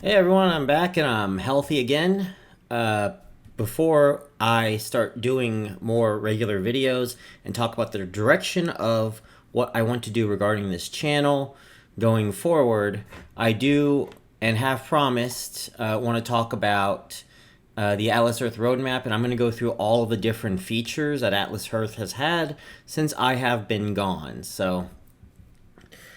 Hey everyone, I'm back and I'm healthy again. Before I start doing more regular videos and talk about the direction of what I want to do regarding this channel going forward, I do and have promised want to talk about the Atlas Earth roadmap, and I'm going to go through all of the different features that Atlas Earth has had since I have been gone. So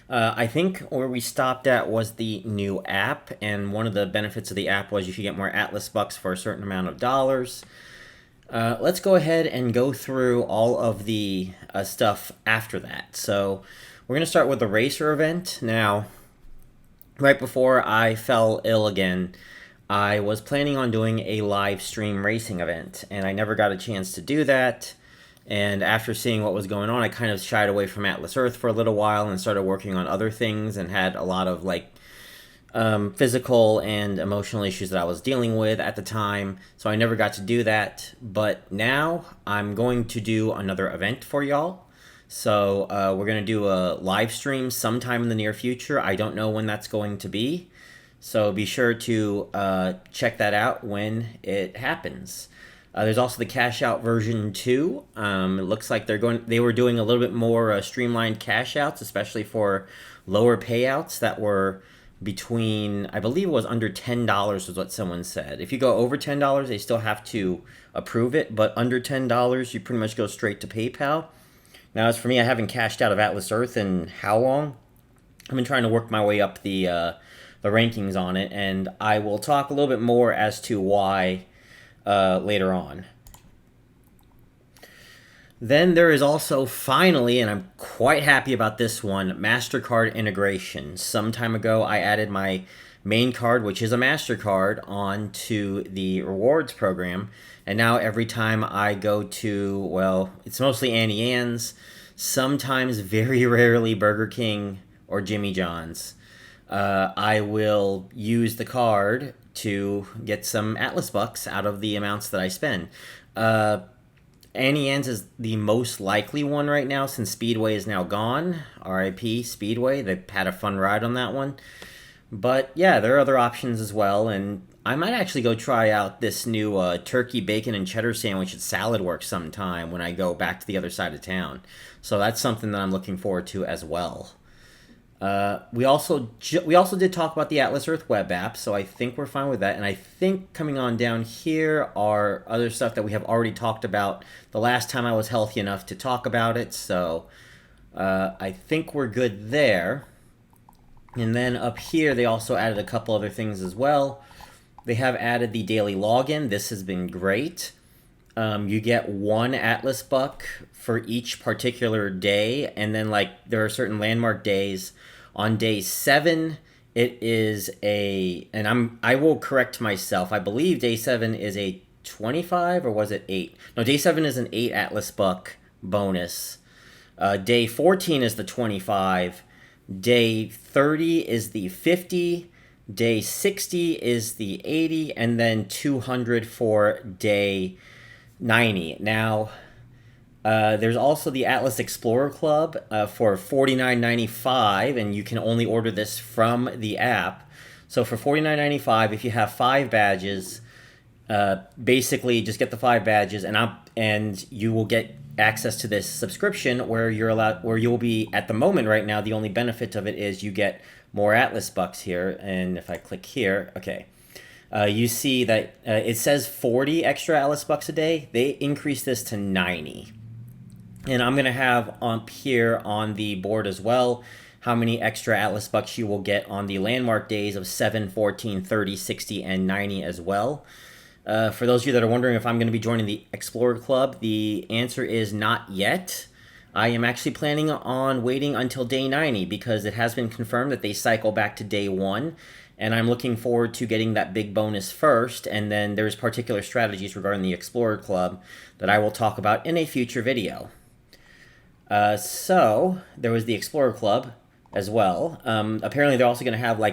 I think where we stopped at was the new app, and one of the benefits of the app was you could get more Atlas bucks for a certain amount of dollars. Let's go ahead and go through all of the stuff after that. So we're going to start with the racer event. Now, right before I fell ill again, I was planning on doing a live stream racing event, and I never got a chance to do that. And after seeing what was going on, I kind of shied away from Atlas Earth for a little while and started working on other things and had a lot of physical and emotional issues that I was dealing with at the time. So I never got to do that. But now I'm going to do another event for y'all. So we're going to do a live stream sometime in the near future. I don't know when that's going to be. So be sure to check that out when it happens. There's also the cash out version 2. It looks like they were doing a little bit more streamlined cash outs, especially for lower payouts that were between, I believe it was under $10 was what someone said. If you go over $10, they still have to approve it, but under $10, you pretty much go straight to PayPal. Now, as for me, I haven't cashed out of Atlas Earth in how long? I've been trying to work my way up the rankings on it, and I will talk a little bit more as to why later on. Then there is also finally, and I'm quite happy about this one, MasterCard integration. Some time ago, I added my main card, which is a MasterCard, onto the rewards program. And now every time I go to, well, it's mostly Annie Ann's, sometimes very rarely Burger King or Jimmy John's, I will use the card to get some Atlas bucks out of the amounts that I spend. Annie Ann's is the most likely one right now since Speedway is now gone. RIP Speedway. They've had a fun ride on that one. But yeah, there are other options as well, and I might actually go try out this new turkey, bacon, and cheddar sandwich at Salad Works sometime when I go back to the other side of town. So that's something that I'm looking forward to as well. We also did talk about the Atlas Earth web app, so I think we're fine with that. And I think coming on down here are other stuff that we have already talked about the last time I was healthy enough to talk about it. So I think we're good there. And then up here, they also added a couple other things as well. They have added the daily login. This has been great. You get one Atlas buck for each particular day, and then there are certain landmark days. On day 7, it is I will correct myself. I believe day 7 is a 25, or was it 8? No, day 7 is an 8 Atlas buck bonus. Day 14 is the 25. Day 30 is the 50. Day 60 is the 80, and then 200 for day 90. Now, there's also the Atlas Explorer Club for $49.95, and you can only order this from the app. So for $49.95, if you have 5 badges, basically just get the 5 badges, and you will get access to this subscription where you will be, at the moment right now, the only benefit of it is you get more Atlas bucks here. And if I click here, okay. You see that it says 40 extra Atlas bucks a day. They increased this to 90. And I'm going to have up here on the board as well how many extra Atlas bucks you will get on the landmark days of 7, 14, 30, 60, and 90 as well. For those of you that are wondering if I'm going to be joining the Explorer Club, the answer is not yet. I am actually planning on waiting until day 90 because it has been confirmed that they cycle back to day 1. And I'm looking forward to getting that big bonus first, and then there's particular strategies regarding the Explorer Club that I will talk about in a future video. So, there was the Explorer Club as well. Apparently they're also going to have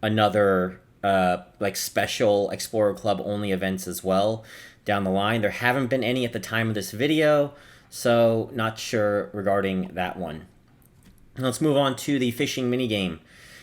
another special Explorer Club only events as well down the line. There haven't been any at the time of this video, so not sure regarding that one. Let's move on to the fishing minigame.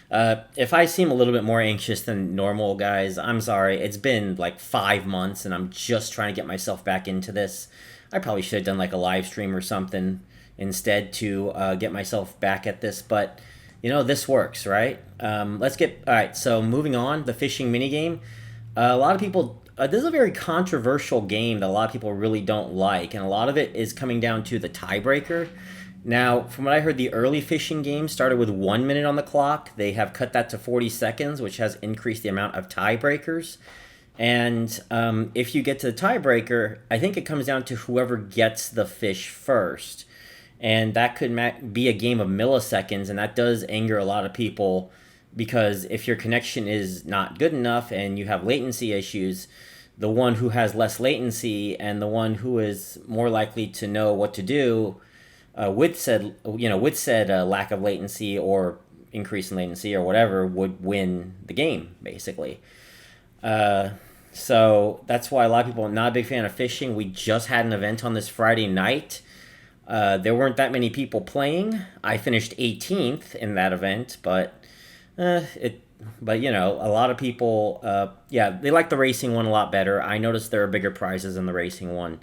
If I seem a little bit more anxious than normal, guys, I'm sorry. It's been like 5 months and I'm just trying to get myself back into this. I probably should have done like a live stream or something instead to get myself back at this, but this works, right? All right, so moving on, the fishing minigame. A lot of people, this is a very controversial game that a lot of people really don't like, and a lot of it is coming down to the tiebreaker. Now, from what I heard, the early fishing game started with 1 minute on the clock. They have cut that to 40 seconds, which has increased the amount of tiebreakers. And if you get to the tiebreaker, I think it comes down to whoever gets the fish first. And that could be a game of milliseconds, and that does anger a lot of people because if your connection is not good enough and you have latency issues, the one who has less latency and the one who is more likely to know what to do with said lack of latency or increase in latency or whatever would win the game, basically. So that's why a lot of people are not a big fan of fishing. We just had an event on this Friday night. There weren't that many people playing. I finished 18th in that event, but a lot of people, they like the racing one a lot better. I noticed there are bigger prizes in the racing one.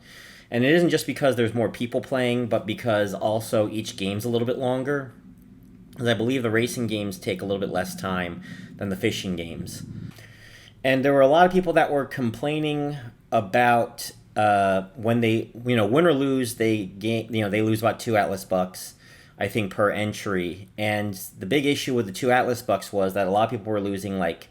And it isn't just because there's more people playing, but because also each game's a little bit longer. Because I believe the racing games take a little bit less time than the fishing games. And there were a lot of people that were complaining about when they, win or lose, they lose about 2 Atlas bucks, I think, per entry. And the big issue with the 2 Atlas bucks was that a lot of people were losing like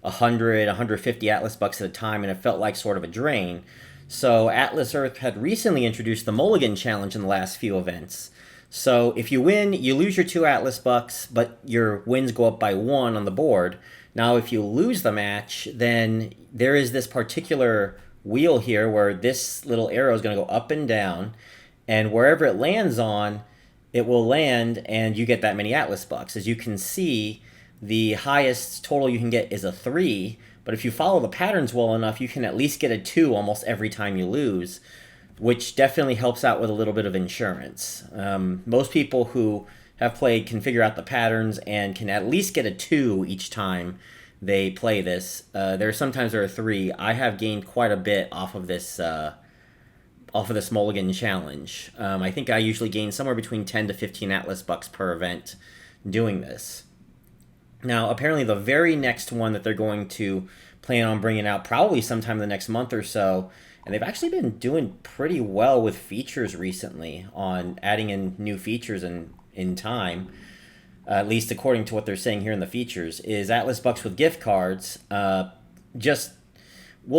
100, 150 Atlas bucks at a time, and it felt like sort of a drain. So Atlas Earth had recently introduced the Mulligan challenge in the last few events. So if you win, you lose your 2 Atlas bucks, but your wins go up by 1 on the board. Now, if you lose the match, then there is this particular wheel here where this little arrow is going to go up and down, and wherever it lands on, it will land, and you get that many Atlas bucks. As you can see, the highest total you can get is a 3, but if you follow the patterns well enough, you can at least get a 2 almost every time you lose, which definitely helps out with a little bit of insurance. Most people who have played can figure out the patterns and can at least get a 2 each time they play this. Sometimes there are 3. I have gained quite a bit off of this Mulligan challenge. I think I usually gain somewhere between 10 to 15 Atlas bucks per event doing this. Now, apparently the very next one that they're going to plan on bringing out probably sometime in the next month or so, and they've actually been doing pretty well with features recently on adding in new features in time, at least according to what they're saying here in the features, is Atlas Bucks with gift cards. We'll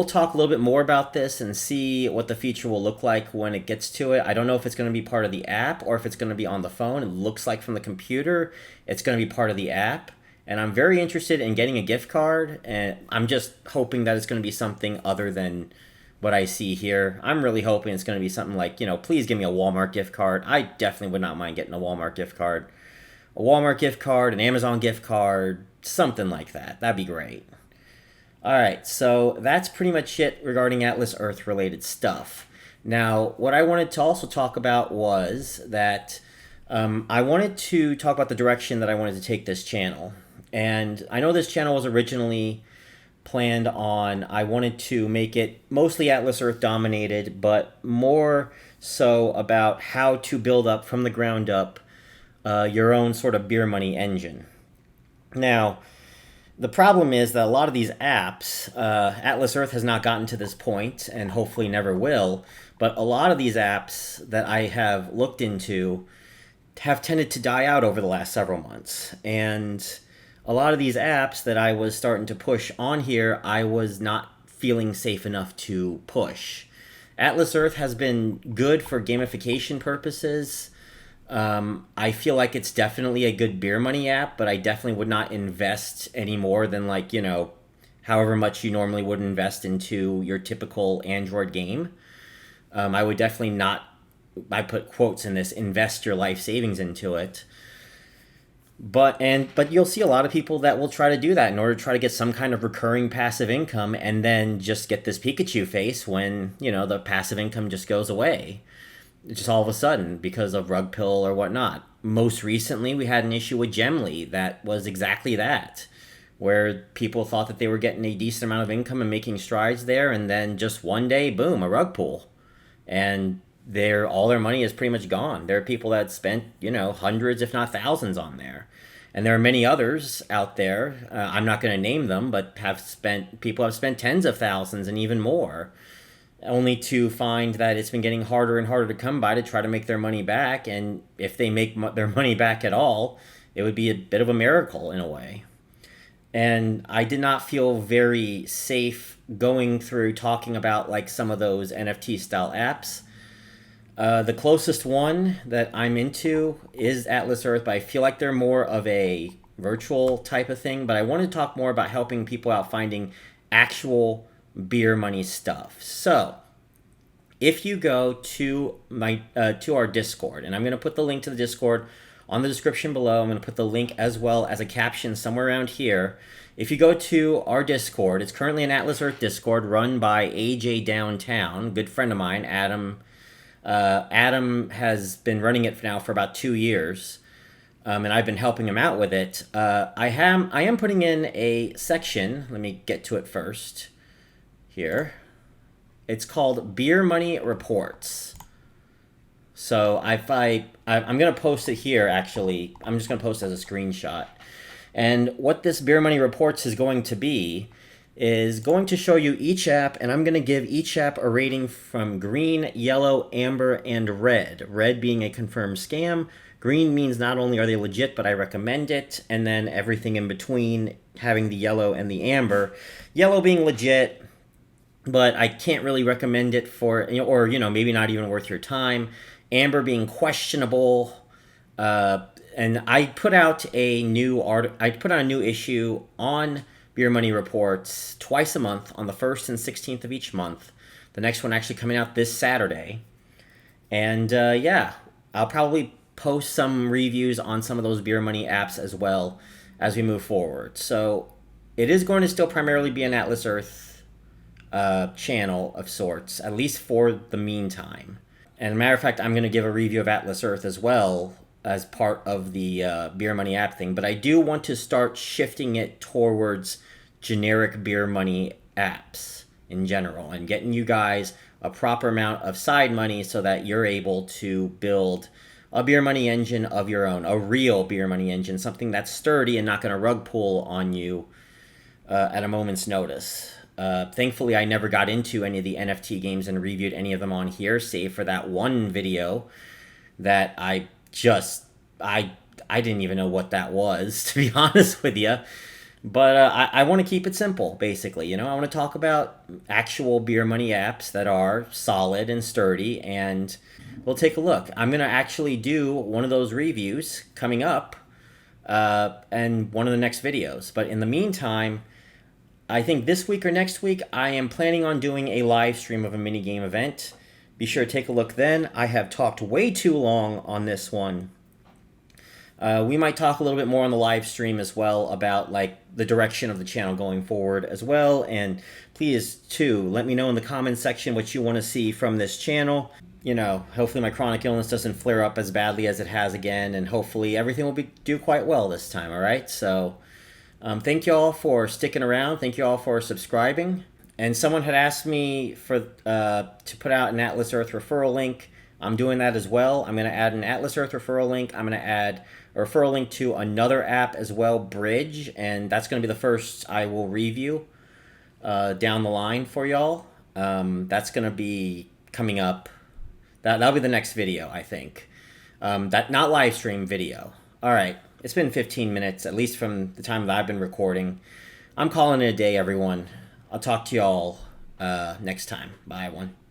talk a little bit more about this and see what the feature will look like when it gets to it. I don't know if it's going to be part of the app or if it's going to be on the phone. It looks like from the computer it's going to be part of the app. And I'm very interested in getting a gift card, and I'm just hoping that it's going to be something other than what I see here. I'm really hoping it's going to be something like, please give me a Walmart gift card. I definitely would not mind getting a Walmart gift card. A Walmart gift card, an Amazon gift card, something like that. That'd be great. All right, so that's pretty much it regarding Atlas Earth related stuff. Now, what I wanted to also talk about was that I wanted to talk about the direction that I wanted to take this channel. And I know this channel was originally planned on, I wanted to make it mostly Atlas Earth dominated, but more so about how to build up from the ground up your own sort of beer money engine. Now, the problem is that a lot of these apps, Atlas Earth has not gotten to this point and hopefully never will, but a lot of these apps that I have looked into have tended to die out over the last several months. And a lot of these apps that I was starting to push on here, I was not feeling safe enough to push. Atlas Earth has been good for gamification purposes. I feel like it's definitely a good beer money app, but I definitely would not invest any more than however much you normally would invest into your typical Android game. I would definitely not, I put quotes in this, invest your life savings into it. But you'll see a lot of people that will try to do that in order to try to get some kind of recurring passive income and then just get this Pikachu face when, the passive income just goes away. Just all of a sudden because of rug pill or whatnot. most recently, we had an issue with Gemly that was exactly that, where people thought that they were getting a decent amount of income and making strides there, and then just one day, boom, a rug pull. And all their money is pretty much gone. There are people that spent, hundreds, if not thousands on there. And there are many others out there, I'm not going to name them, but people have spent tens of thousands and even more, only to find that it's been getting harder and harder to come by to try to make their money back. And if they make their money back at all, it would be a bit of a miracle in a way. And I did not feel very safe going through talking about like some of those NFT style apps. The closest one that I'm into is Atlas Earth, but I feel like they're more of a virtual type of thing. But I want to talk more about helping people out finding actual beer money stuff. So if you go to to our Discord, and I'm going to put the link to the Discord on the description below. I'm going to put the link as well as a caption somewhere around here. If you go to our Discord, it's currently an Atlas Earth Discord run by AJ Downtown, good friend of mine, Adam. Adam has been running it now for about 2 years, and I've been helping him out with it. I am putting in a section. Let me get to it first. Here, it's called Beer Money Reports. So I'm going to post it here, actually. I'm just going to post it as a screenshot. And what this Beer Money Reports is going to be is going to show you each app, and I'm going to give each app a rating from green, yellow, amber, and red. Red being a confirmed scam. Green means not only are they legit, but I recommend it. And then everything in between, having the yellow and the amber. Yellow being legit, but I can't really recommend it for, or maybe not even worth your time. Amber being questionable, and I put out a new issue on Beer Money Reports twice a month on the 1st and 16th of each month. The next one actually coming out this Saturday, and I'll probably post some reviews on some of those Beer Money apps as well as we move forward. So it is going to still primarily be an Atlas Earth channel of sorts, at least for the meantime. And as a matter of fact, I'm going to give a review of Atlas Earth as well as part of the Beer Money app thing. But I do want to start shifting it towards generic Beer Money apps in general and getting you guys a proper amount of side money so that you're able to build a Beer Money engine of your own, a real Beer Money engine, something that's sturdy and not going to rug pull on you at a moment's notice. Thankfully, I never got into any of the NFT games and reviewed any of them on here, save for that one video that I didn't even know what that was, to be honest with you. But I want to keep it simple, basically. I want to talk about actual Beer Money apps that are solid and sturdy, and we'll take a look. I'm going to actually do one of those reviews coming up and one of the next videos. But in the meantime, I think this week or next week, I am planning on doing a live stream of a minigame event. Be sure to take a look then. I have talked way too long on this one. We might talk a little bit more on the live stream as well about like the direction of the channel going forward as well. And please, too, let me know in the comments section what you want to see from this channel. Hopefully my chronic illness doesn't flare up as badly as it has again. And hopefully everything will do quite well this time, all right? So thank you all for sticking around. Thank you all for subscribing. And someone had asked me to put out an Atlas Earth referral link. I'm doing that as well. I'm going to add an Atlas Earth referral link. I'm going to add a referral link to another app as well, Bridge, and that's going to be the first I will review down the line for y'all. That's going to be coming up. That'll be the next video, I think. That not live stream video. All right. It's been 15 minutes, at least from the time that I've been recording. I'm calling it a day, everyone. I'll talk to y'all next time. Bye, everyone.